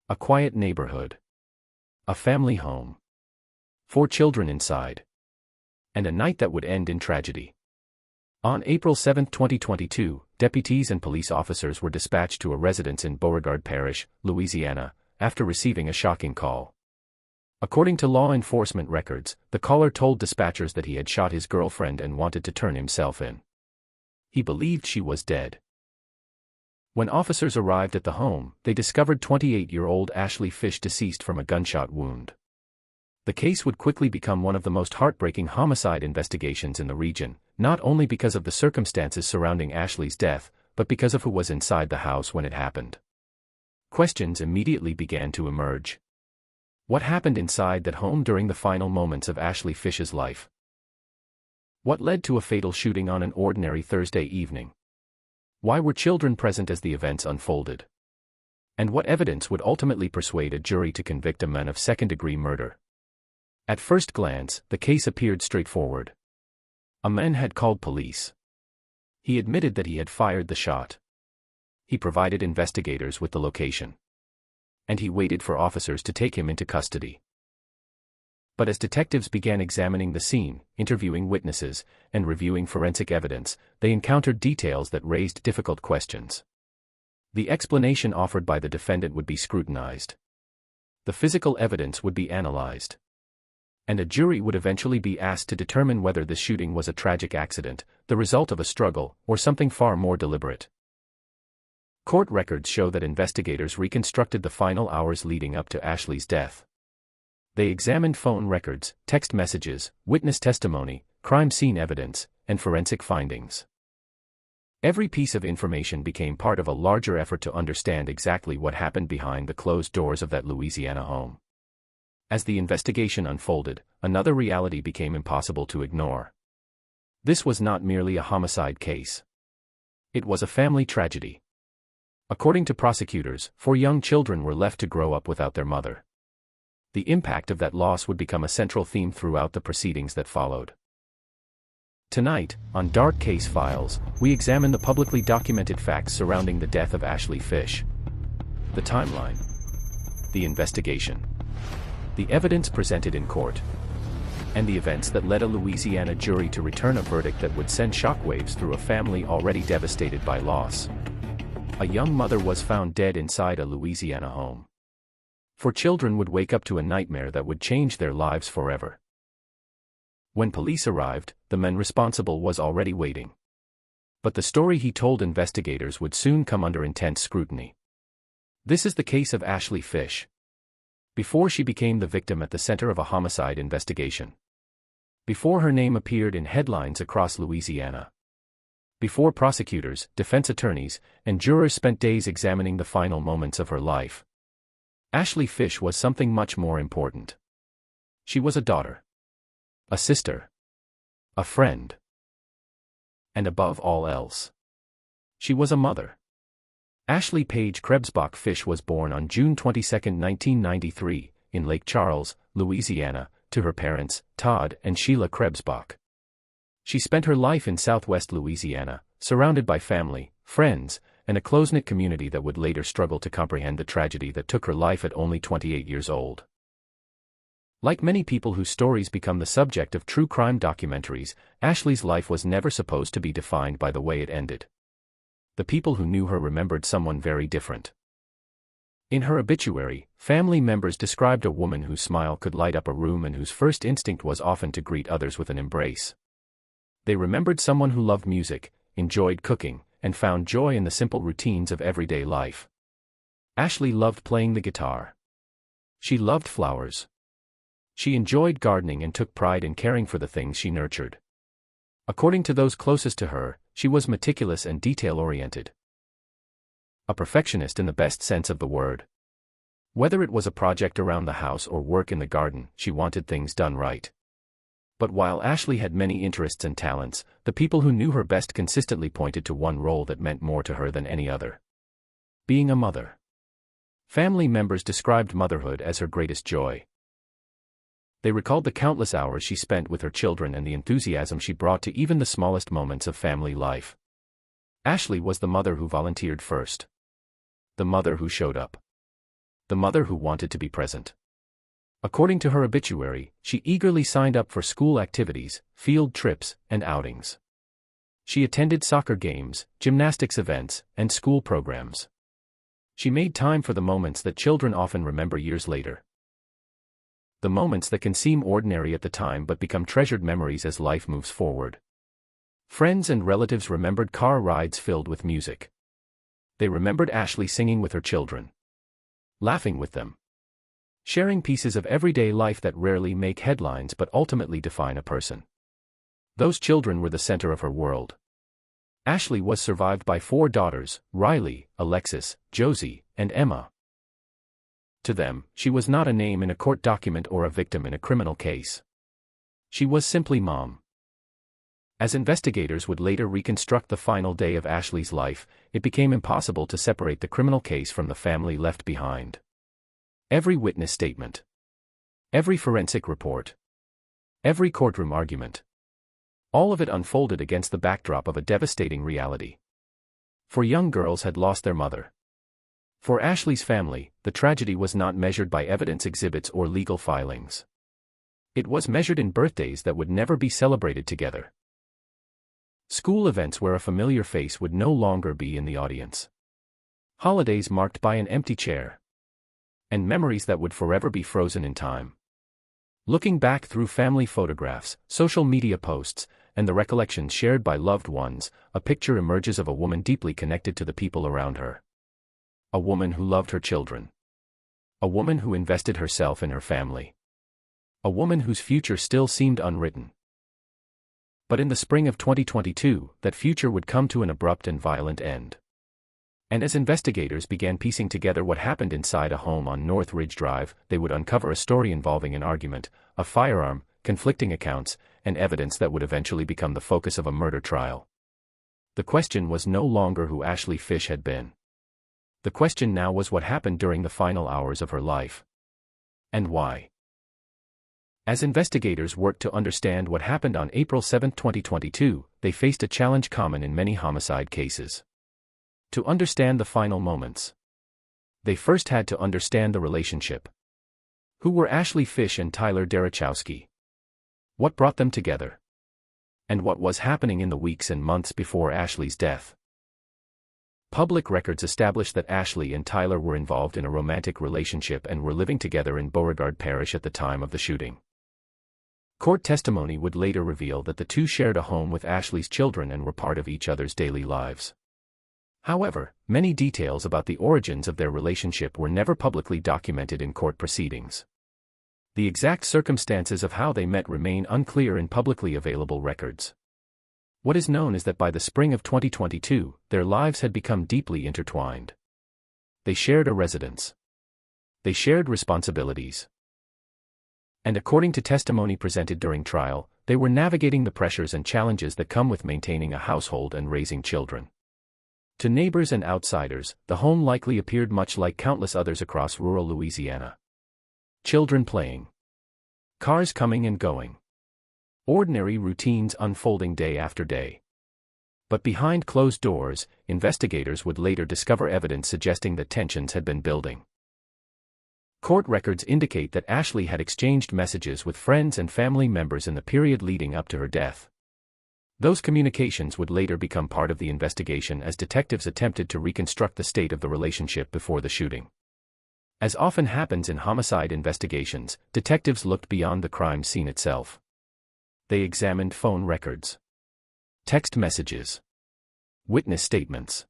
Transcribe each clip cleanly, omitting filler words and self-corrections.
A quiet neighborhood. A family home. 4 children inside. And a night that would end in tragedy. On April 7, 2022, deputies and police officers were dispatched to a residence in Beauregard Parish, Louisiana, after receiving a shocking call. According to law enforcement records, the caller told dispatchers that he had shot his girlfriend and wanted to turn himself in. He believed she was dead. When officers arrived at the home, they discovered 28-year-old Ashley Fish deceased from a gunshot wound. The case would quickly become one of the most heartbreaking homicide investigations in the region, not only because of the circumstances surrounding Ashley's death, but because of who was inside the house when it happened. Questions immediately began to emerge. What happened inside that home during the final moments of Ashley Fish's life? What led to a fatal shooting on an ordinary Thursday evening? Why were children present as the events unfolded? And what evidence would ultimately persuade a jury to convict a man of second-degree murder? At first glance, the case appeared straightforward. A man had called police. He admitted that he had fired the shot. He provided investigators with the location. And he waited for officers to take him into custody. But as detectives began examining the scene, interviewing witnesses, and reviewing forensic evidence, they encountered details that raised difficult questions. The explanation offered by the defendant would be scrutinized. The physical evidence would be analyzed. And a jury would eventually be asked to determine whether the shooting was a tragic accident, the result of a struggle, or something far more deliberate. Court records show that investigators reconstructed the final hours leading up to Ashley's death. They examined phone records, text messages, witness testimony, crime scene evidence, and forensic findings. Every piece of information became part of a larger effort to understand exactly what happened behind the closed doors of that Louisiana home. As the investigation unfolded, another reality became impossible to ignore. This was not merely a homicide case. It was a family tragedy. According to prosecutors, 4 young children were left to grow up without their mother. The impact of that loss would become a central theme throughout the proceedings that followed. Tonight, on Dark Case Files, we examine the publicly documented facts surrounding the death of Ashley Fish. The timeline. The investigation. The evidence presented in court. And the events that led a Louisiana jury to return a verdict that would send shockwaves through a family already devastated by loss. A young mother was found dead inside a Louisiana home. 4 children would wake up to a nightmare that would change their lives forever. When police arrived, the man responsible was already waiting. But the story he told investigators would soon come under intense scrutiny. This is the case of Ashley Fish. Before she became the victim at the center of a homicide investigation. Before her name appeared in headlines across Louisiana. Before prosecutors, defense attorneys, and jurors spent days examining the final moments of her life. Ashley Fish was something much more important. She was a daughter. A sister. A friend. And above all else, she was a mother. Ashley Paige Krebsbach Fish was born on June 22, 1993, in Lake Charles, Louisiana, to her parents, Todd and Sheila Krebsbach. She spent her life in southwest Louisiana, surrounded by family, friends, and a close-knit community that would later struggle to comprehend the tragedy that took her life at only 28 years old. Like many people whose stories become the subject of true crime documentaries, Ashley's life was never supposed to be defined by the way it ended. The people who knew her remembered someone very different. In her obituary, family members described a woman whose smile could light up a room and whose first instinct was often to greet others with an embrace. They remembered someone who loved music, enjoyed cooking, and found joy in the simple routines of everyday life. Ashley loved playing the guitar. She loved flowers. She enjoyed gardening and took pride in caring for the things she nurtured. According to those closest to her, she was meticulous and detail-oriented. A perfectionist in the best sense of the word. Whether it was a project around the house or work in the garden, she wanted things done right. But while Ashley had many interests and talents, the people who knew her best consistently pointed to one role that meant more to her than any other. Being a mother. Family members described motherhood as her greatest joy. They recalled the countless hours she spent with her children and the enthusiasm she brought to even the smallest moments of family life. Ashley was the mother who volunteered first. The mother who showed up. the mother who wanted to be present. According to her obituary, she eagerly signed up for school activities, field trips, and outings. She attended soccer games, gymnastics events, and school programs. She made time for the moments that children often remember years later. The moments that can seem ordinary at the time but become treasured memories as life moves forward. Friends and relatives remembered car rides filled with music. They remembered Ashley singing with her children, laughing with them, sharing pieces of everyday life that rarely make headlines but ultimately define a person. Those children were the center of her world. Ashley was survived by 4 daughters, Riley, Alexis, Josie, and Emma. To them, she was not a name in a court document or a victim in a criminal case. She was simply Mom. As investigators would later reconstruct the final day of Ashley's life, it became impossible to separate the criminal case from the family left behind. Every witness statement, every forensic report, every courtroom argument, all of it unfolded against the backdrop of a devastating reality. 4 young girls had lost their mother. For Ashley's family, the tragedy was not measured by evidence exhibits or legal filings. It was measured in birthdays that would never be celebrated together. School events where a familiar face would no longer be in the audience. Holidays marked by an empty chair. And memories that would forever be frozen in time. Looking back through family photographs, social media posts, and the recollections shared by loved ones, a picture emerges of a woman deeply connected to the people around her. A woman who loved her children. A woman who invested herself in her family. A woman whose future still seemed unwritten. But in the spring of 2022, that future would come to an abrupt and violent end. And as investigators began piecing together what happened inside a home on North Ridge Drive, they would uncover a story involving an argument, a firearm, conflicting accounts, and evidence that would eventually become the focus of a murder trial. The question was no longer who Ashley Fish had been. The question now was what happened during the final hours of her life. And why. As investigators worked to understand what happened on April 7, 2022, they faced a challenge common in many homicide cases. To understand the final moments, they first had to understand the relationship. Who were Ashley Fish and Tyler Derechowski? What brought them together? And what was happening in the weeks and months before Ashley's death? Public records established that Ashley and Tyler were involved in a romantic relationship and were living together in Beauregard Parish at the time of the shooting. Court testimony would later reveal that the two shared a home with Ashley's children and were part of each other's daily lives. However, many details about the origins of their relationship were never publicly documented in court proceedings. The exact circumstances of how they met remain unclear in publicly available records. What is known is that by the spring of 2022, their lives had become deeply intertwined. They shared a residence. They shared responsibilities. And according to testimony presented during trial, they were navigating the pressures and challenges that come with maintaining a household and raising children. To neighbors and outsiders, the home likely appeared much like countless others across rural Louisiana. Children playing. Cars coming and going. Ordinary routines unfolding day after day. But behind closed doors, investigators would later discover evidence suggesting that tensions had been building. Court records indicate that Ashley had exchanged messages with friends and family members in the period leading up to her death. Those communications would later become part of the investigation as detectives attempted to reconstruct the state of the relationship before the shooting. As often happens in homicide investigations, detectives looked beyond the crime scene itself. They examined phone records, text messages, witness statements,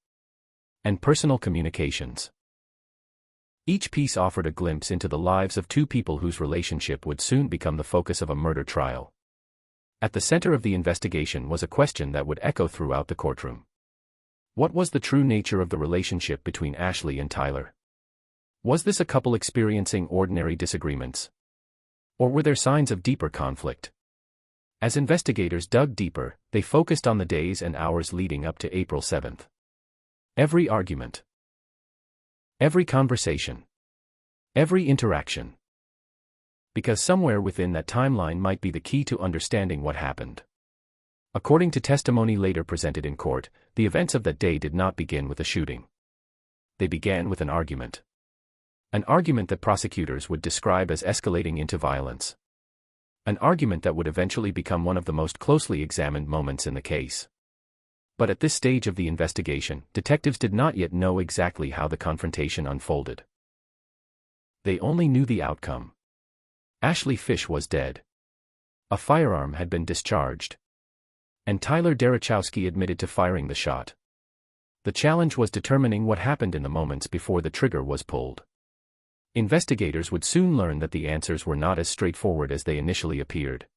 and personal communications. Each piece offered a glimpse into the lives of two people whose relationship would soon become the focus of a murder trial. At the center of the investigation was a question that would echo throughout the courtroom. What was the true nature of the relationship between Ashley and Tyler? Was this a couple experiencing ordinary disagreements? Or were there signs of deeper conflict? As investigators dug deeper, they focused on the days and hours leading up to April 7. Every argument, every conversation, every interaction. Because somewhere within that timeline might be the key to understanding what happened. According to testimony later presented in court, the events of that day did not begin with a shooting. They began with an argument. An argument that prosecutors would describe as escalating into violence. An argument that would eventually become one of the most closely examined moments in the case. But at this stage of the investigation, detectives did not yet know exactly how the confrontation unfolded. They only knew the outcome. Ashley Fish was dead. A firearm had been discharged. And Tyler Derechowski admitted to firing the shot. The challenge was determining what happened in the moments before the trigger was pulled. Investigators would soon learn that the answers were not as straightforward as they initially appeared.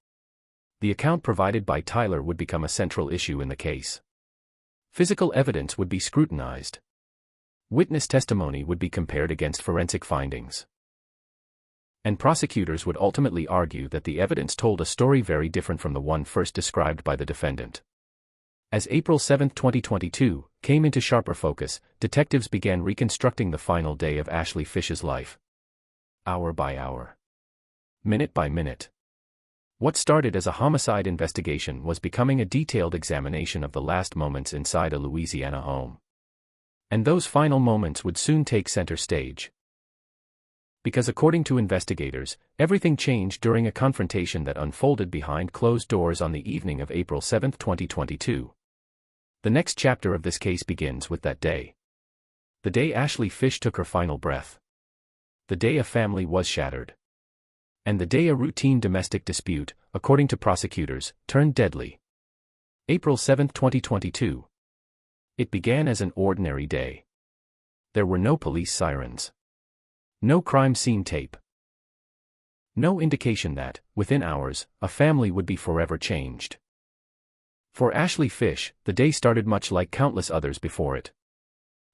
The account provided by Tyler would become a central issue in the case. Physical evidence would be scrutinized. Witness testimony would be compared against forensic findings. And prosecutors would ultimately argue that the evidence told a story very different from the one first described by the defendant. As April 7, 2022, came into sharper focus, detectives began reconstructing the final day of Ashley Fish's life. Hour by hour. Minute by minute. What started as a homicide investigation was becoming a detailed examination of the last moments inside a Louisiana home. And those final moments would soon take center stage. Because according to investigators, everything changed during a confrontation that unfolded behind closed doors on the evening of April 7, 2022. The next chapter of this case begins with that day. The day Ashley Fish took her final breath. The day a family was shattered. And the day a routine domestic dispute, according to prosecutors, turned deadly. April 7, 2022. It began as an ordinary day. There were no police sirens. No crime scene tape. No indication that, within hours, a family would be forever changed. For Ashley Fish, the day started much like countless others before it.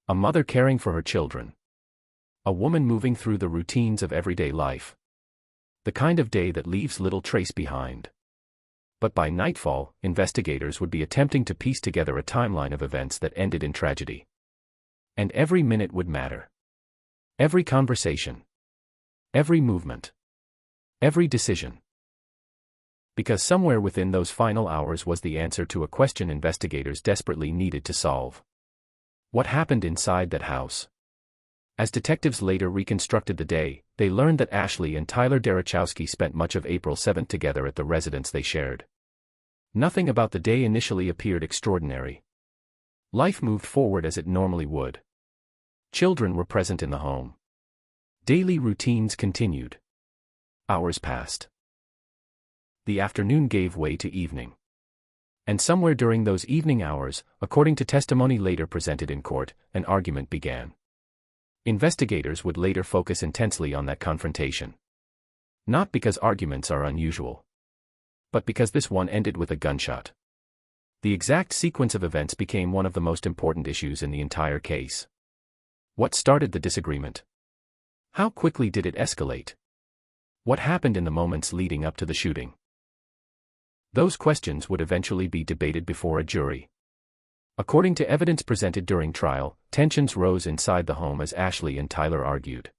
A mother caring for her children. A woman moving through the routines of everyday life. The kind of day that leaves little trace behind. But by nightfall, investigators would be attempting to piece together a timeline of events that ended in tragedy. And every minute would matter. Every conversation. Every movement. Every decision. Because somewhere within those final hours was the answer to a question investigators desperately needed to solve. What happened inside that house? As detectives later reconstructed the day, they learned that Ashley and Tyler Derechowski spent much of April 7 together at the residence they shared. Nothing about the day initially appeared extraordinary. Life moved forward as it normally would. Children were present in the home. Daily routines continued. Hours passed. The afternoon gave way to evening. And somewhere during those evening hours, according to testimony later presented in court, an argument began. Investigators would later focus intensely on that confrontation. Not because arguments are unusual. But because this one ended with a gunshot. The exact sequence of events became one of the most important issues in the entire case. What started the disagreement? How quickly did it escalate? What happened in the moments leading up to the shooting? Those questions would eventually be debated before a jury. According to evidence presented during trial, tensions rose inside the home as Ashley and Tyler argued.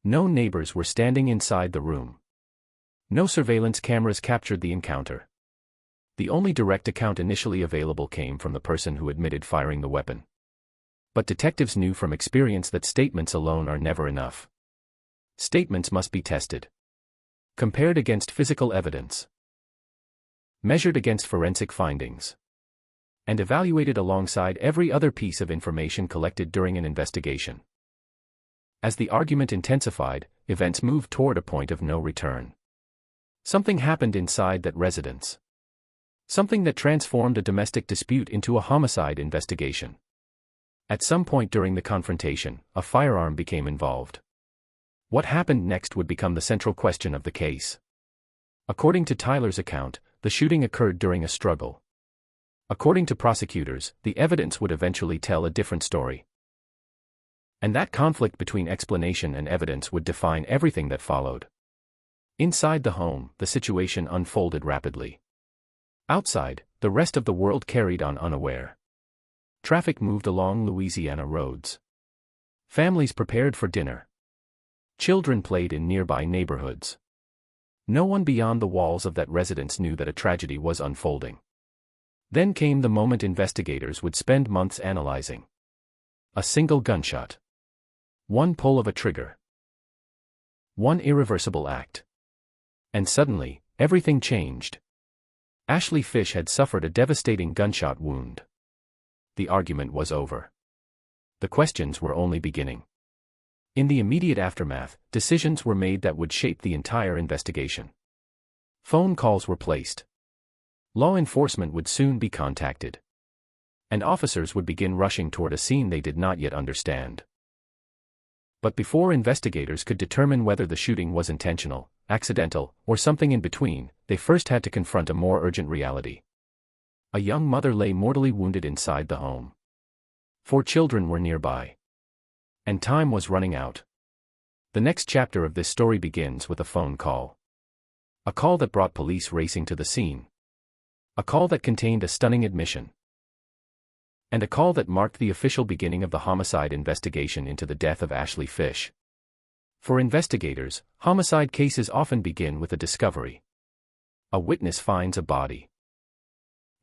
No neighbors were standing inside the room. No surveillance cameras captured the encounter. The only direct account initially available came from the person who admitted firing the weapon. But detectives knew from experience that statements alone are never enough. Statements must be tested. Compared against physical evidence. Measured against forensic findings. And evaluated alongside every other piece of information collected during an investigation. As the argument intensified, events moved toward a point of no return. Something happened inside that residence. Something that transformed a domestic dispute into a homicide investigation. At some point during the confrontation, a firearm became involved. What happened next would become the central question of the case. According to Tyler's account, the shooting occurred during a struggle. According to prosecutors, the evidence would eventually tell a different story. And that conflict between explanation and evidence would define everything that followed. Inside the home, the situation unfolded rapidly. Outside, the rest of the world carried on unaware. Traffic moved along Louisiana roads. Families prepared for dinner. Children played in nearby neighborhoods. No one beyond the walls of that residence knew that a tragedy was unfolding. Then came the moment investigators would spend months analyzing. A single gunshot. One pull of a trigger. One irreversible act. And suddenly, everything changed. Ashley Fish had suffered a devastating gunshot wound. The argument was over. The questions were only beginning. In the immediate aftermath, decisions were made that would shape the entire investigation. Phone calls were placed. Law enforcement would soon be contacted. And officers would begin rushing toward a scene they did not yet understand. But before investigators could determine whether the shooting was intentional, accidental, or something in between, they first had to confront a more urgent reality. A young mother lay mortally wounded inside the home. 4 children were nearby. And time was running out. The next chapter of this story begins with a phone call. A call that brought police racing to the scene. A call that contained a stunning admission. And a call that marked the official beginning of the homicide investigation into the death of Ashley Fish. For investigators, homicide cases often begin with a discovery. A witness finds a body.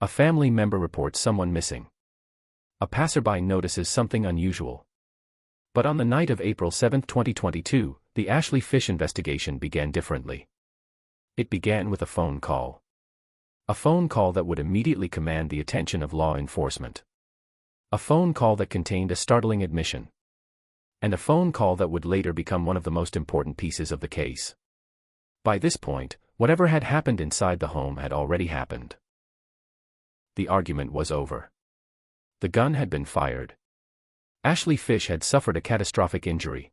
A family member reports someone missing. A passerby notices something unusual. But on the night of April 7, 2022, the Ashley Fish investigation began differently. It began with a phone call. A phone call that would immediately command the attention of law enforcement. A phone call that contained a startling admission. And a phone call that would later become one of the most important pieces of the case. By this point, whatever had happened inside the home had already happened. The argument was over. The gun had been fired. Ashley Fish had suffered a catastrophic injury.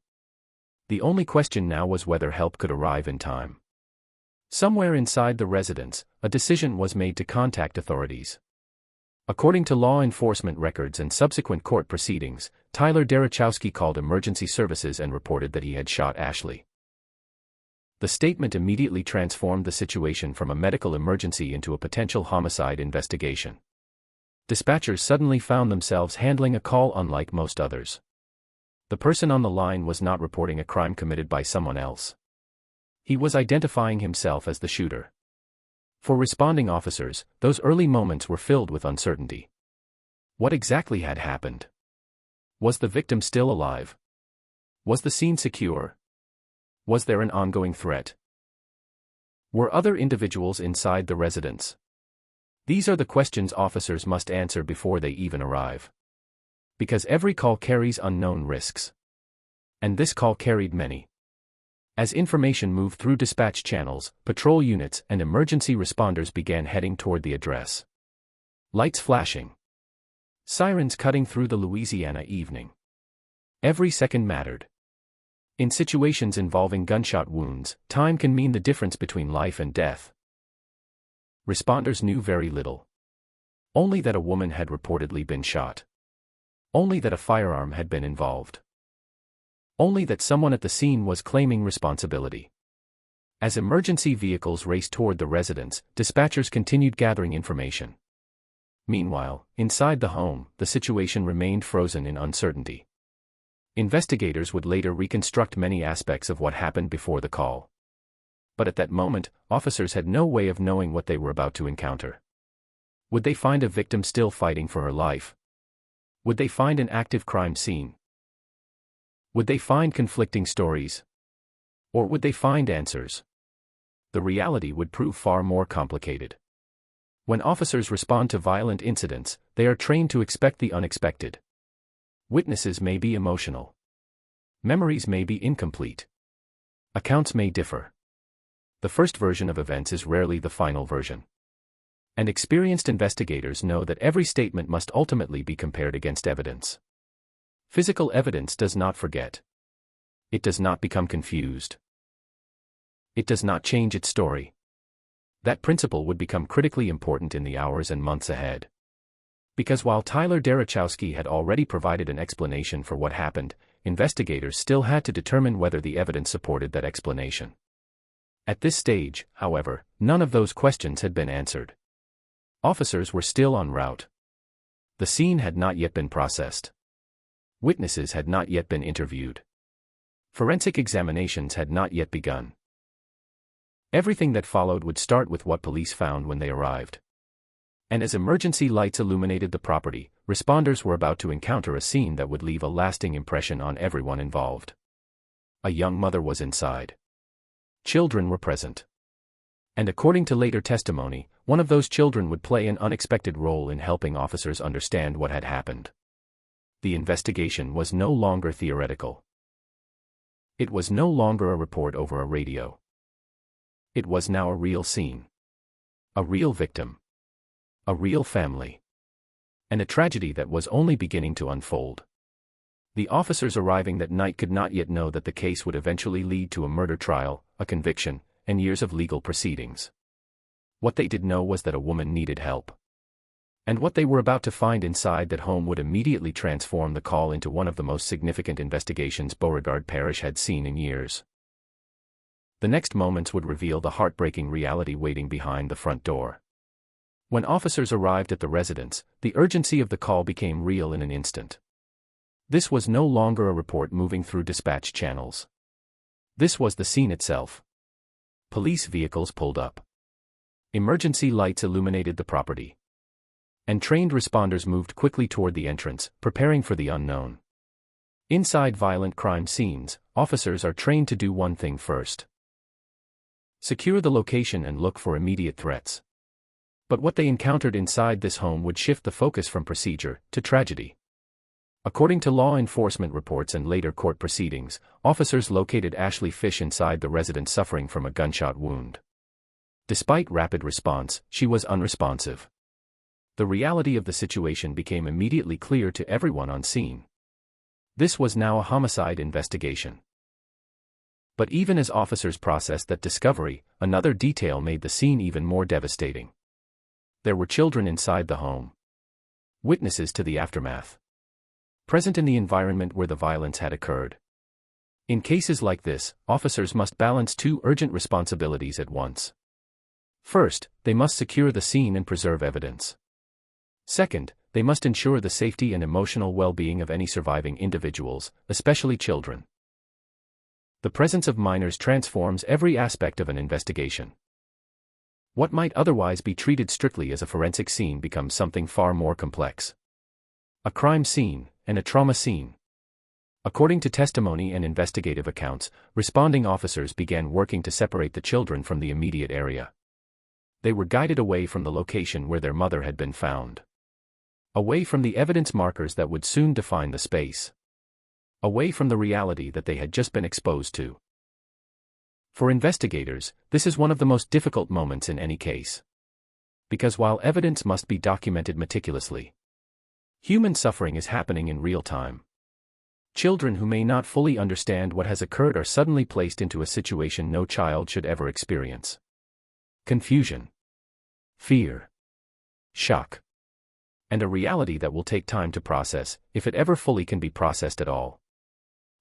The only question now was whether help could arrive in time. Somewhere inside the residence, a decision was made to contact authorities. According to law enforcement records and subsequent court proceedings, Tyler Derechowski called emergency services and reported that he had shot Ashley. The statement immediately transformed the situation from a medical emergency into a potential homicide investigation. Dispatchers suddenly found themselves handling a call unlike most others. The person on the line was not reporting a crime committed by someone else. He was identifying himself as the shooter. For responding officers, those early moments were filled with uncertainty. What exactly had happened? Was the victim still alive? Was the scene secure? Was there an ongoing threat? Were other individuals inside the residence? These are the questions officers must answer before they even arrive. Because every call carries unknown risks. And this call carried many. As information moved through dispatch channels, patrol units and emergency responders began heading toward the address. Lights flashing. Sirens cutting through the Louisiana evening. Every second mattered. In situations involving gunshot wounds, time can mean the difference between life and death. Responders knew very little. Only that a woman had reportedly been shot. Only that a firearm had been involved. Only that someone at the scene was claiming responsibility. As emergency vehicles raced toward the residence, dispatchers continued gathering information. Meanwhile, inside the home, the situation remained frozen in uncertainty. Investigators would later reconstruct many aspects of what happened before the call. But at that moment, officers had no way of knowing what they were about to encounter. Would they find a victim still fighting for her life? Would they find an active crime scene? Would they find conflicting stories? Or would they find answers? The reality would prove far more complicated. When officers respond to violent incidents, they are trained to expect the unexpected. Witnesses may be emotional. Memories may be incomplete. Accounts may differ. The first version of events is rarely the final version. And experienced investigators know that every statement must ultimately be compared against evidence. Physical evidence does not forget. It does not become confused. It does not change its story. That principle would become critically important in the hours and months ahead. Because while Tyler Derechowski had already provided an explanation for what happened, investigators still had to determine whether the evidence supported that explanation. At this stage, however, none of those questions had been answered. Officers were still en route. The scene had not yet been processed. Witnesses had not yet been interviewed. Forensic examinations had not yet begun. Everything that followed would start with what police found when they arrived. And as emergency lights illuminated the property, responders were about to encounter a scene that would leave a lasting impression on everyone involved. A young mother was inside. Children were present. And according to later testimony, one of those children would play an unexpected role in helping officers understand what had happened. The investigation was no longer theoretical. It was no longer a report over a radio. It was now a real scene. A real victim. A real family. And a tragedy that was only beginning to unfold. The officers arriving that night could not yet know that the case would eventually lead to a murder trial, a conviction, and years of legal proceedings. What they did know was that a woman needed help. And what they were about to find inside that home would immediately transform the call into one of the most significant investigations Beauregard Parish had seen in years. The next moments would reveal the heartbreaking reality waiting behind the front door. When officers arrived at the residence, the urgency of the call became real in an instant. This was no longer a report moving through dispatch channels. This was the scene itself. Police vehicles pulled up. Emergency lights illuminated the property. And trained responders moved quickly toward the entrance, preparing for the unknown. Inside violent crime scenes, officers are trained to do one thing first. Secure the location and look for immediate threats. But what they encountered inside this home would shift the focus from procedure to tragedy. According to law enforcement reports and later court proceedings, officers located Ashley Fish inside the residence suffering from a gunshot wound. Despite rapid response, she was unresponsive. The reality of the situation became immediately clear to everyone on scene. This was now a homicide investigation. But even as officers processed that discovery, another detail made the scene even more devastating. There were children inside the home. Witnesses to the aftermath. Present in the environment where the violence had occurred. In cases like this, officers must balance two urgent responsibilities at once. First, they must secure the scene and preserve evidence. Second, they must ensure the safety and emotional well-being of any surviving individuals, especially children. The presence of minors transforms every aspect of an investigation. What might otherwise be treated strictly as a forensic scene becomes something far more complex. A crime scene, and a trauma scene. According to testimony and investigative accounts, responding officers began working to separate the children from the immediate area. They were guided away from the location where their mother had been found. Away from the evidence markers that would soon define the space. Away from the reality that they had just been exposed to. For investigators, this is one of the most difficult moments in any case. Because while evidence must be documented meticulously, human suffering is happening in real time. Children who may not fully understand what has occurred are suddenly placed into a situation no child should ever experience. Confusion. Fear. Shock. And a reality that will take time to process, if it ever fully can be processed at all.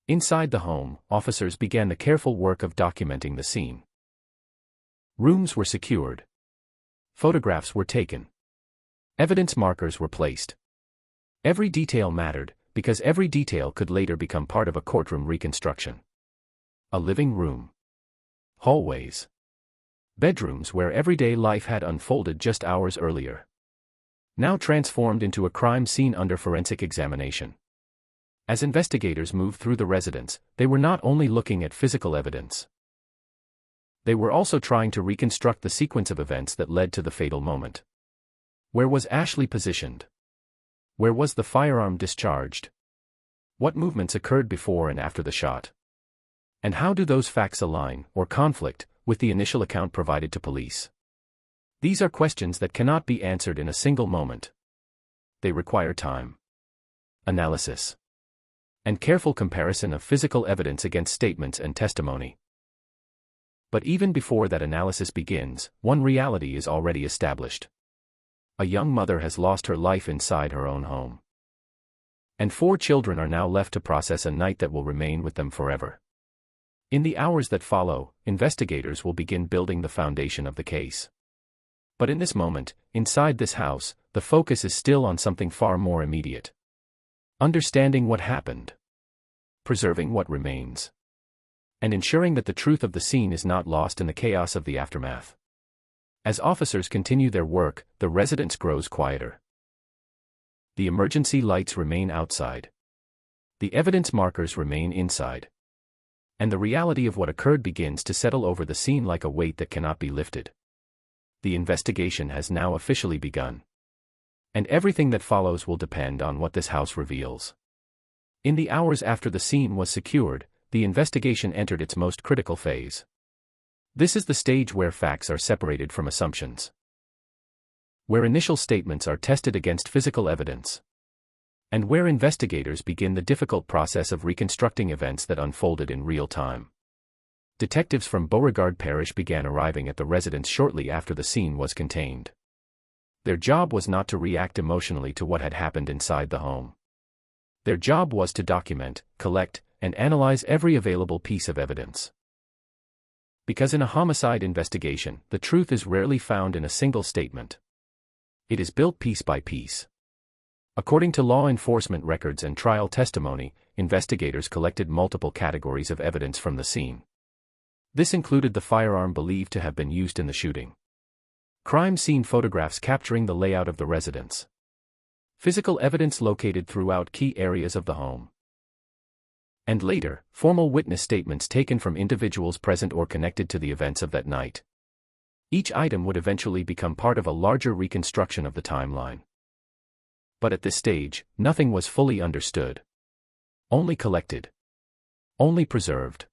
Inside the home, officers began the careful work of documenting the scene. Rooms were secured. Photographs were taken. Evidence markers were placed. Every detail mattered, because every detail could later become part of a courtroom reconstruction. A living room. Hallways. Bedrooms where everyday life had unfolded just hours earlier. Now transformed into a crime scene under forensic examination. As investigators moved through the residence, they were not only looking at physical evidence. They were also trying to reconstruct the sequence of events that led to the fatal moment. Where was Ashley positioned? Where was the firearm discharged? What movements occurred before and after the shot? And how do those facts align, or conflict, with the initial account provided to police? These are questions that cannot be answered in a single moment. They require time, analysis, and careful comparison of physical evidence against statements and testimony. But even before that analysis begins, one reality is already established. A young mother has lost her life inside her own home. And 4 children are now left to process a night that will remain with them forever. In the hours that follow, investigators will begin building the foundation of the case. But in this moment, inside this house, the focus is still on something far more immediate. Understanding what happened. Preserving what remains. And ensuring that the truth of the scene is not lost in the chaos of the aftermath. As officers continue their work, the residence grows quieter. The emergency lights remain outside. The evidence markers remain inside. And the reality of what occurred begins to settle over the scene like a weight that cannot be lifted. The investigation has now officially begun. And everything that follows will depend on what this house reveals. In the hours after the scene was secured, the investigation entered its most critical phase. This is the stage where facts are separated from assumptions, where initial statements are tested against physical evidence, and where investigators begin the difficult process of reconstructing events that unfolded in real time. Detectives from Beauregard Parish began arriving at the residence shortly after the scene was contained. Their job was not to react emotionally to what had happened inside the home. Their job was to document, collect, and analyze every available piece of evidence. Because in a homicide investigation, the truth is rarely found in a single statement. It is built piece by piece. According to law enforcement records and trial testimony, investigators collected multiple categories of evidence from the scene. This included the firearm believed to have been used in the shooting, crime scene photographs capturing the layout of the residence, physical evidence located throughout key areas of the home, and later, formal witness statements taken from individuals present or connected to the events of that night. Each item would eventually become part of a larger reconstruction of the timeline. But at this stage, nothing was fully understood. Only collected. Only preserved.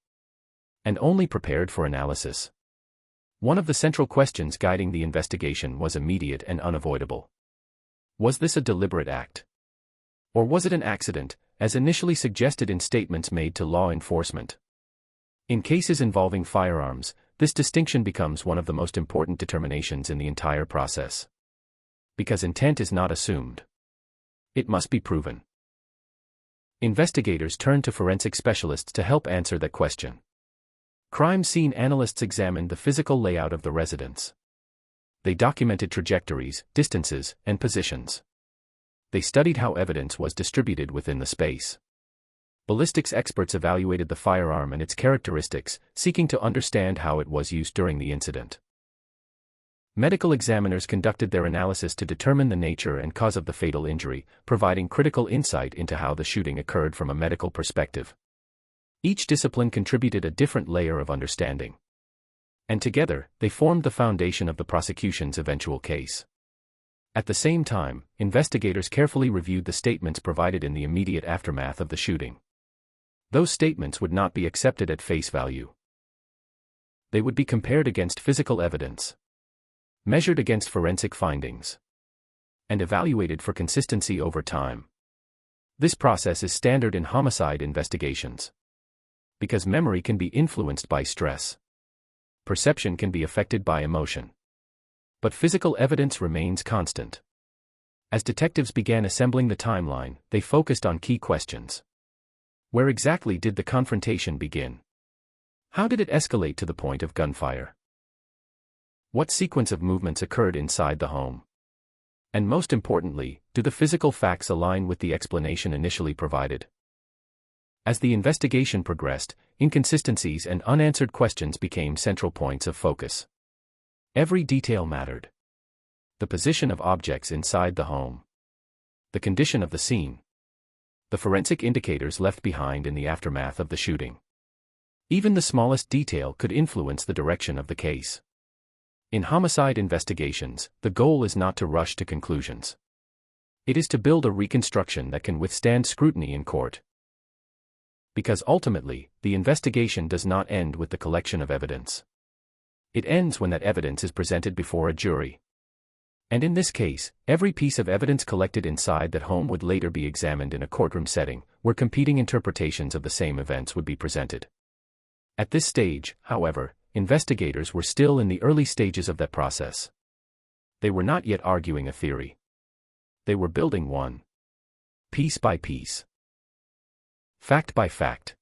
And only prepared for analysis. One of the central questions guiding the investigation was immediate and unavoidable. Was this a deliberate act? Or was it an accident, as initially suggested in statements made to law enforcement? In cases involving firearms, this distinction becomes one of the most important determinations in the entire process. Because intent is not assumed. It must be proven. Investigators turn to forensic specialists to help answer that question. Crime scene analysts examined the physical layout of the residence. They documented trajectories, distances, and positions. They studied how evidence was distributed within the space. Ballistics experts evaluated the firearm and its characteristics, seeking to understand how it was used during the incident. Medical examiners conducted their analysis to determine the nature and cause of the fatal injury, providing critical insight into how the shooting occurred from a medical perspective. Each discipline contributed a different layer of understanding. And together, they formed the foundation of the prosecution's eventual case. At the same time, investigators carefully reviewed the statements provided in the immediate aftermath of the shooting. Those statements would not be accepted at face value. They would be compared against physical evidence, measured against forensic findings, and evaluated for consistency over time. This process is standard in homicide investigations. Because memory can be influenced by stress. Perception can be affected by emotion. But physical evidence remains constant. As detectives began assembling the timeline, they focused on key questions. Where exactly did the confrontation begin? How did it escalate to the point of gunfire? What sequence of movements occurred inside the home? And most importantly, do the physical facts align with the explanation initially provided? As the investigation progressed, inconsistencies and unanswered questions became central points of focus. Every detail mattered. The position of objects inside the home. The condition of the scene. The forensic indicators left behind in the aftermath of the shooting. Even the smallest detail could influence the direction of the case. In homicide investigations, the goal is not to rush to conclusions. It is to build a reconstruction that can withstand scrutiny in court. Because ultimately, the investigation does not end with the collection of evidence. It ends when that evidence is presented before a jury. And in this case, every piece of evidence collected inside that home would later be examined in a courtroom setting, where competing interpretations of the same events would be presented. At this stage, however, investigators were still in the early stages of that process. They were not yet arguing a theory. They were building one. Piece by piece. Fact by fact.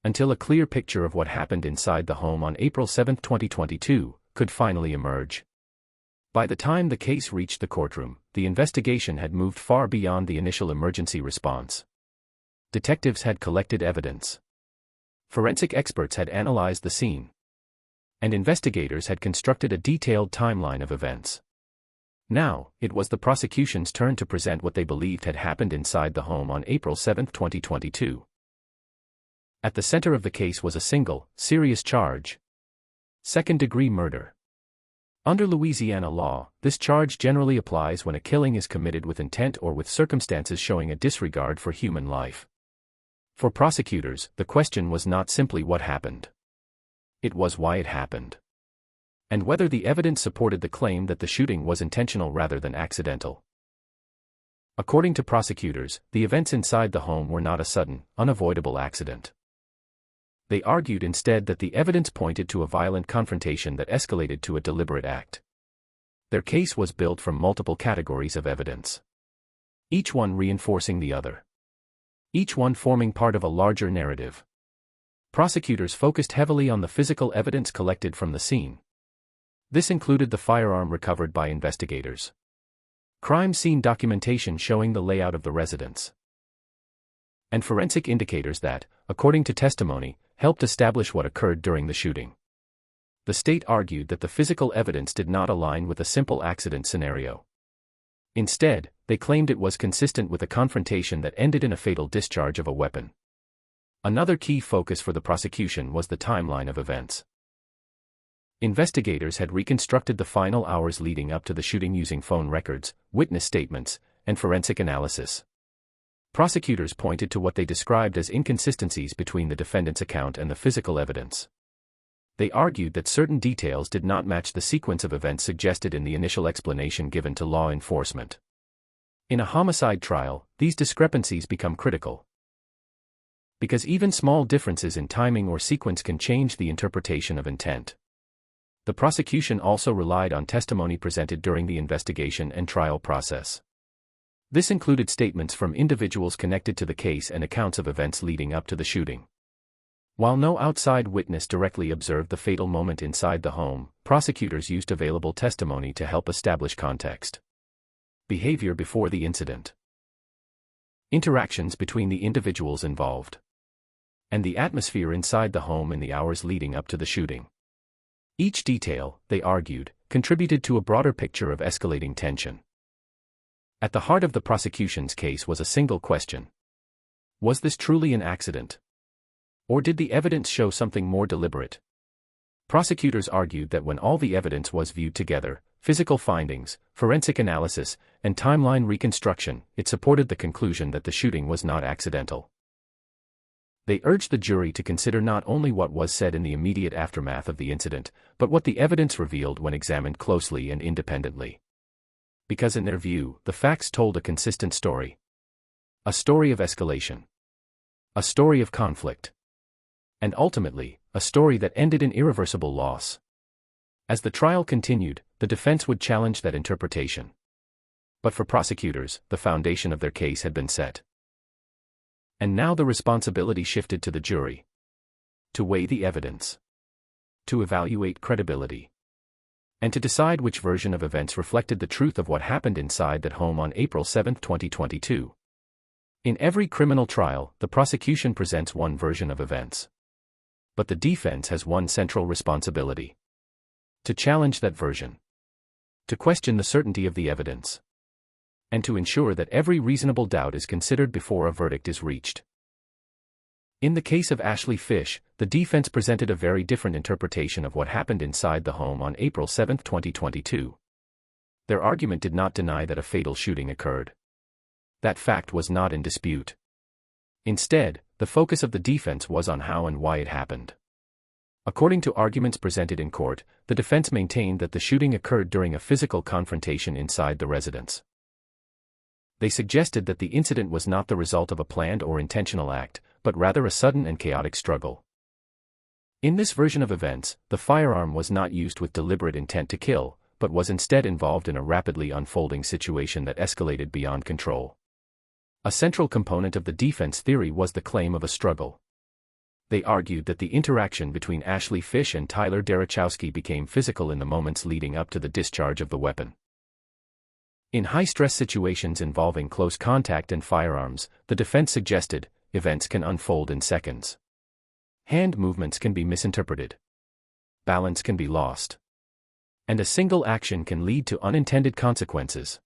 Until a clear picture of what happened inside the home on April 7, 2022, could finally emerge. By the time the case reached the courtroom, the investigation had moved far beyond the initial emergency response. Detectives had collected evidence. Forensic experts had analyzed the scene. And investigators had constructed a detailed timeline of events. Now, it was the prosecution's turn to present what they believed had happened inside the home on April 7, 2022. At the center of the case was a single, serious charge: second-degree murder. Under Louisiana law, this charge generally applies when a killing is committed with intent or with circumstances showing a disregard for human life. For prosecutors, the question was not simply what happened. It was why it happened, and whether the evidence supported the claim that the shooting was intentional rather than accidental. According to prosecutors, the events inside the home were not a sudden, unavoidable accident. They argued instead that the evidence pointed to a violent confrontation that escalated to a deliberate act. Their case was built from multiple categories of evidence, each one reinforcing the other, each one forming part of a larger narrative. Prosecutors focused heavily on the physical evidence collected from the scene. This included the firearm recovered by investigators, crime scene documentation showing the layout of the residence, and forensic indicators that, according to testimony, helped establish what occurred during the shooting. The state argued that the physical evidence did not align with a simple accident scenario. Instead, they claimed it was consistent with a confrontation that ended in a fatal discharge of a weapon. Another key focus for the prosecution was the timeline of events. Investigators had reconstructed the final hours leading up to the shooting using phone records, witness statements, and forensic analysis. Prosecutors pointed to what they described as inconsistencies between the defendant's account and the physical evidence. They argued that certain details did not match the sequence of events suggested in the initial explanation given to law enforcement. In a homicide trial, these discrepancies become critical, because even small differences in timing or sequence can change the interpretation of intent. The prosecution also relied on testimony presented during the investigation and trial process. This included statements from individuals connected to the case and accounts of events leading up to the shooting. While no outside witness directly observed the fatal moment inside the home, prosecutors used available testimony to help establish context, behavior before the incident, interactions between the individuals involved, and the atmosphere inside the home in the hours leading up to the shooting. Each detail, they argued, contributed to a broader picture of escalating tension. At the heart of the prosecution's case was a single question: was this truly an accident? Or did the evidence show something more deliberate? Prosecutors argued that when all the evidence was viewed together, physical findings, forensic analysis, and timeline reconstruction, it supported the conclusion that the shooting was not accidental. They urged the jury to consider not only what was said in the immediate aftermath of the incident, but what the evidence revealed when examined closely and independently. Because in their view, the facts told a consistent story. A story of escalation. A story of conflict. And ultimately, a story that ended in irreversible loss. As the trial continued, the defense would challenge that interpretation. But for prosecutors, the foundation of their case had been set. And now the responsibility shifted to the jury. To weigh the evidence, to evaluate credibility, and to decide which version of events reflected the truth of what happened inside that home on April 7, 2022. In every criminal trial, the prosecution presents one version of events. But the defense has one central responsibility: to challenge that version, to question the certainty of the evidence, and to ensure that every reasonable doubt is considered before a verdict is reached. In the case of Ashley Fish, the defense presented a very different interpretation of what happened inside the home on April 7, 2022. Their argument did not deny that a fatal shooting occurred. That fact was not in dispute. Instead, the focus of the defense was on how and why it happened. According to arguments presented in court, the defense maintained that the shooting occurred during a physical confrontation inside the residence. They suggested that the incident was not the result of a planned or intentional act, but rather a sudden and chaotic struggle. In this version of events, the firearm was not used with deliberate intent to kill, but was instead involved in a rapidly unfolding situation that escalated beyond control. A central component of the defense theory was the claim of a struggle. They argued that the interaction between Ashley Fish and Tyler Derechowski became physical in the moments leading up to the discharge of the weapon. In high-stress situations involving close contact and firearms, the defense suggested, events can unfold in seconds. Hand movements can be misinterpreted. Balance can be lost. And a single action can lead to unintended consequences.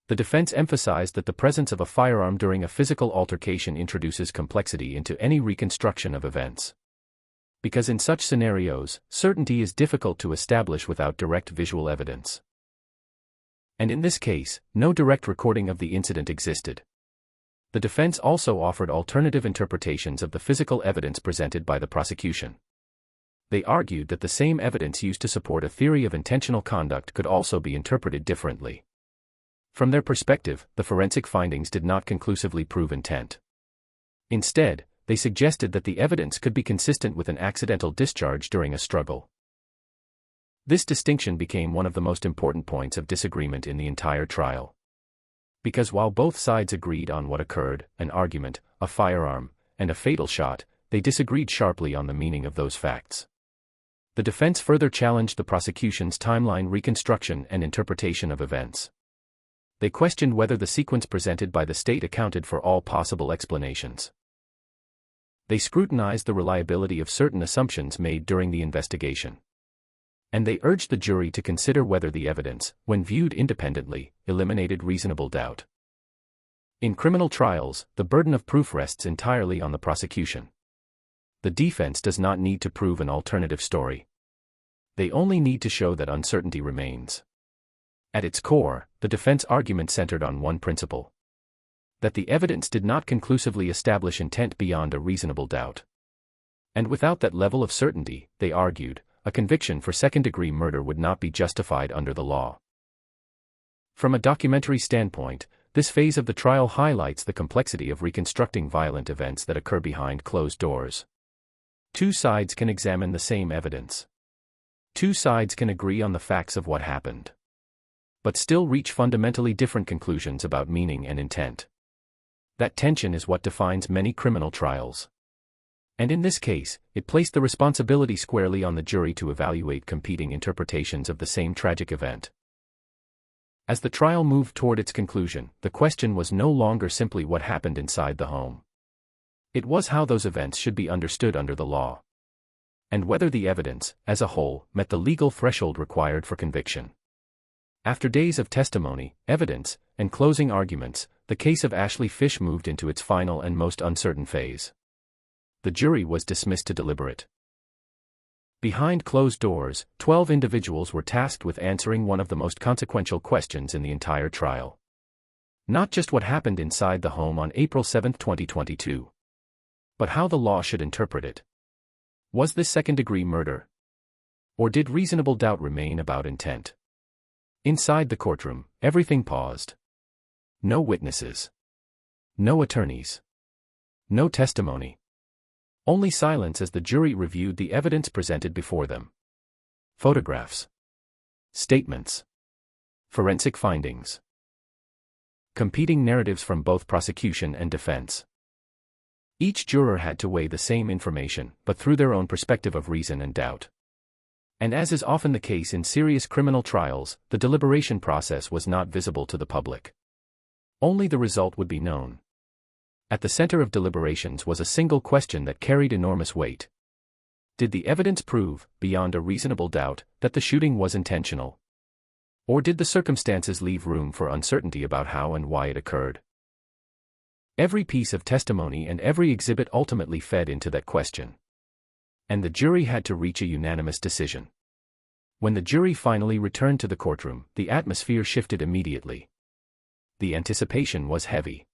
The defense emphasized that the presence of a firearm during a physical altercation introduces complexity into any reconstruction of events. Because in such scenarios, certainty is difficult to establish without direct visual evidence. And in this case, no direct recording of the incident existed. The defense also offered alternative interpretations of the physical evidence presented by the prosecution. They argued that the same evidence used to support a theory of intentional conduct could also be interpreted differently. From their perspective, the forensic findings did not conclusively prove intent. Instead, they suggested that the evidence could be consistent with an accidental discharge during a struggle. This distinction became one of the most important points of disagreement in the entire trial. Because while both sides agreed on what occurred, an argument, a firearm, and a fatal shot, they disagreed sharply on the meaning of those facts. The defense further challenged the prosecution's timeline reconstruction and interpretation of events. They questioned whether the sequence presented by the state accounted for all possible explanations. They scrutinized the reliability of certain assumptions made during the investigation. And they urged the jury to consider whether the evidence, when viewed independently, eliminated reasonable doubt. In criminal trials, the burden of proof rests entirely on the prosecution. The defense does not need to prove an alternative story. They only need to show that uncertainty remains. At its core, the defense argument centered on one principle: that the evidence did not conclusively establish intent beyond a reasonable doubt. And without that level of certainty, they argued, a conviction for second-degree murder would not be justified under the law. From a documentary standpoint, this phase of the trial highlights the complexity of reconstructing violent events that occur behind closed doors. Two sides can examine the same evidence. Two sides can agree on the facts of what happened, but still reach fundamentally different conclusions about meaning and intent. That tension is what defines many criminal trials. And in this case, it placed the responsibility squarely on the jury to evaluate competing interpretations of the same tragic event. As the trial moved toward its conclusion, the question was no longer simply what happened inside the home. It was how those events should be understood under the law. And whether the evidence, as a whole, met the legal threshold required for conviction. After days of testimony, evidence, and closing arguments, the case of Ashley Fish moved into its final and most uncertain phase. The jury was dismissed to deliberate. Behind closed doors, 12 individuals were tasked with answering one of the most consequential questions in the entire trial. Not just what happened inside the home on April 7, 2022, but how the law should interpret it. Was this second-degree murder? Or did reasonable doubt remain about intent? Inside the courtroom, everything paused. No witnesses. No attorneys. No testimony. Only silence as the jury reviewed the evidence presented before them. Photographs. Statements. Forensic findings. Competing narratives from both prosecution and defense. Each juror had to weigh the same information, but through their own perspective of reason and doubt. And as is often the case in serious criminal trials, the deliberation process was not visible to the public. Only the result would be known. At the center of deliberations was a single question that carried enormous weight. Did the evidence prove, beyond a reasonable doubt, that the shooting was intentional? Or did the circumstances leave room for uncertainty about how and why it occurred? Every piece of testimony and every exhibit ultimately fed into that question. And the jury had to reach a unanimous decision. When the jury finally returned to the courtroom, the atmosphere shifted immediately. The anticipation was heavy.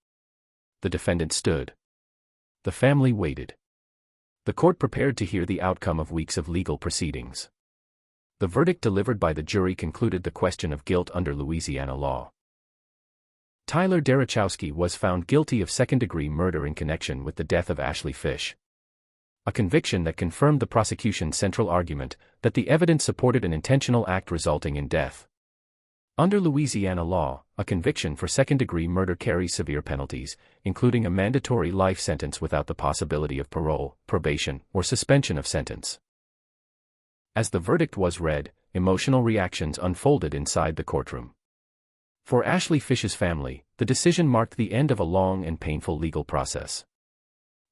The defendant stood. The family waited. The court prepared to hear the outcome of weeks of legal proceedings. The verdict delivered by the jury concluded the question of guilt under Louisiana law. Tyler Derechowski was found guilty of second-degree murder in connection with the death of Ashley Fish. A conviction that confirmed the prosecution's central argument that the evidence supported an intentional act resulting in death. Under Louisiana law, a conviction for second-degree murder carries severe penalties, including a mandatory life sentence without the possibility of parole, probation, or suspension of sentence. As the verdict was read, emotional reactions unfolded inside the courtroom. For Ashley Fish's family, the decision marked the end of a long and painful legal process.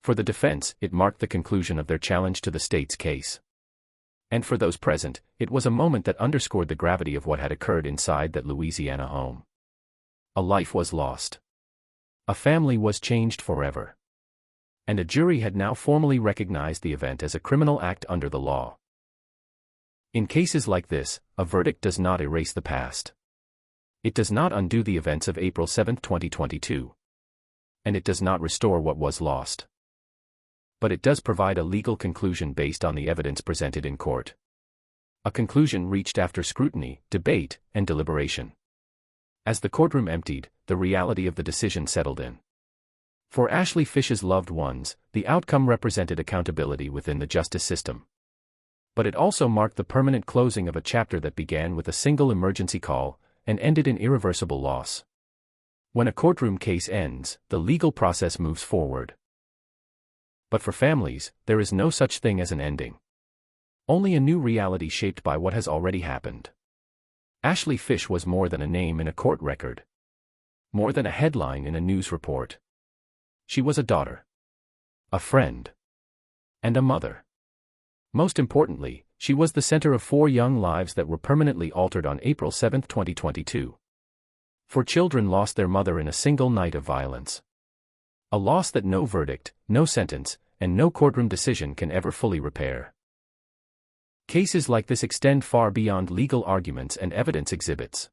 For the defense, it marked the conclusion of their challenge to the state's case. And for those present, it was a moment that underscored the gravity of what had occurred inside that Louisiana home. A life was lost. A family was changed forever. And a jury had now formally recognized the event as a criminal act under the law. In cases like this, a verdict does not erase the past. It does not undo the events of April 7, 2022. And it does not restore what was lost. But it does provide a legal conclusion based on the evidence presented in court. A conclusion reached after scrutiny, debate, and deliberation. As the courtroom emptied, the reality of the decision settled in. For Ashley Fish's loved ones, the outcome represented accountability within the justice system. But it also marked the permanent closing of a chapter that began with a single emergency call and ended in irreversible loss. When a courtroom case ends, the legal process moves forward. But for families, there is no such thing as an ending. Only a new reality shaped by what has already happened. Ashley Fish was more than a name in a court record. More than a headline in a news report. She was a daughter. A friend. And a mother. Most importantly, she was the center of 4 young lives that were permanently altered on April 7, 2022. 4 children lost their mother in a single night of violence. A loss that no verdict, no sentence, and no courtroom decision can ever fully repair. Cases like this extend far beyond legal arguments and evidence exhibits.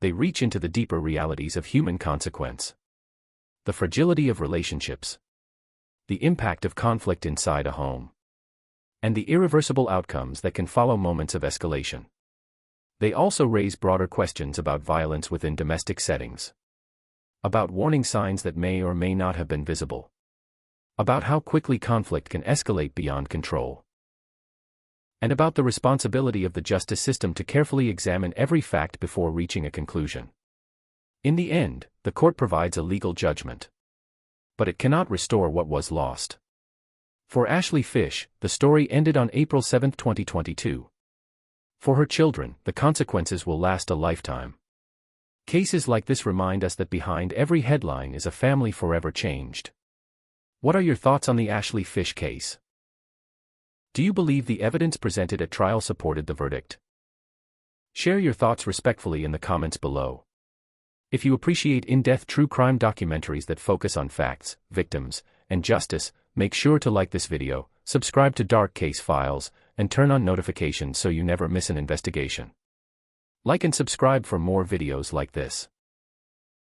They reach into the deeper realities of human consequence. The fragility of relationships. The impact of conflict inside a home. And the irreversible outcomes that can follow moments of escalation. They also raise broader questions about violence within domestic settings. About warning signs that may or may not have been visible. About how quickly conflict can escalate beyond control. And about the responsibility of the justice system to carefully examine every fact before reaching a conclusion. In the end, the court provides a legal judgment. But it cannot restore what was lost. For Ashley Fish, the story ended on April 7, 2022. For her children, the consequences will last a lifetime. Cases like this remind us that behind every headline is a family forever changed. What are your thoughts on the Ashley Fish case? Do you believe the evidence presented at trial supported the verdict? Share your thoughts respectfully in the comments below. If you appreciate in-depth true crime documentaries that focus on facts, victims, and justice, make sure to like this video, subscribe to Dark Case Files, and turn on notifications so you never miss an investigation. Like and subscribe for more videos like this.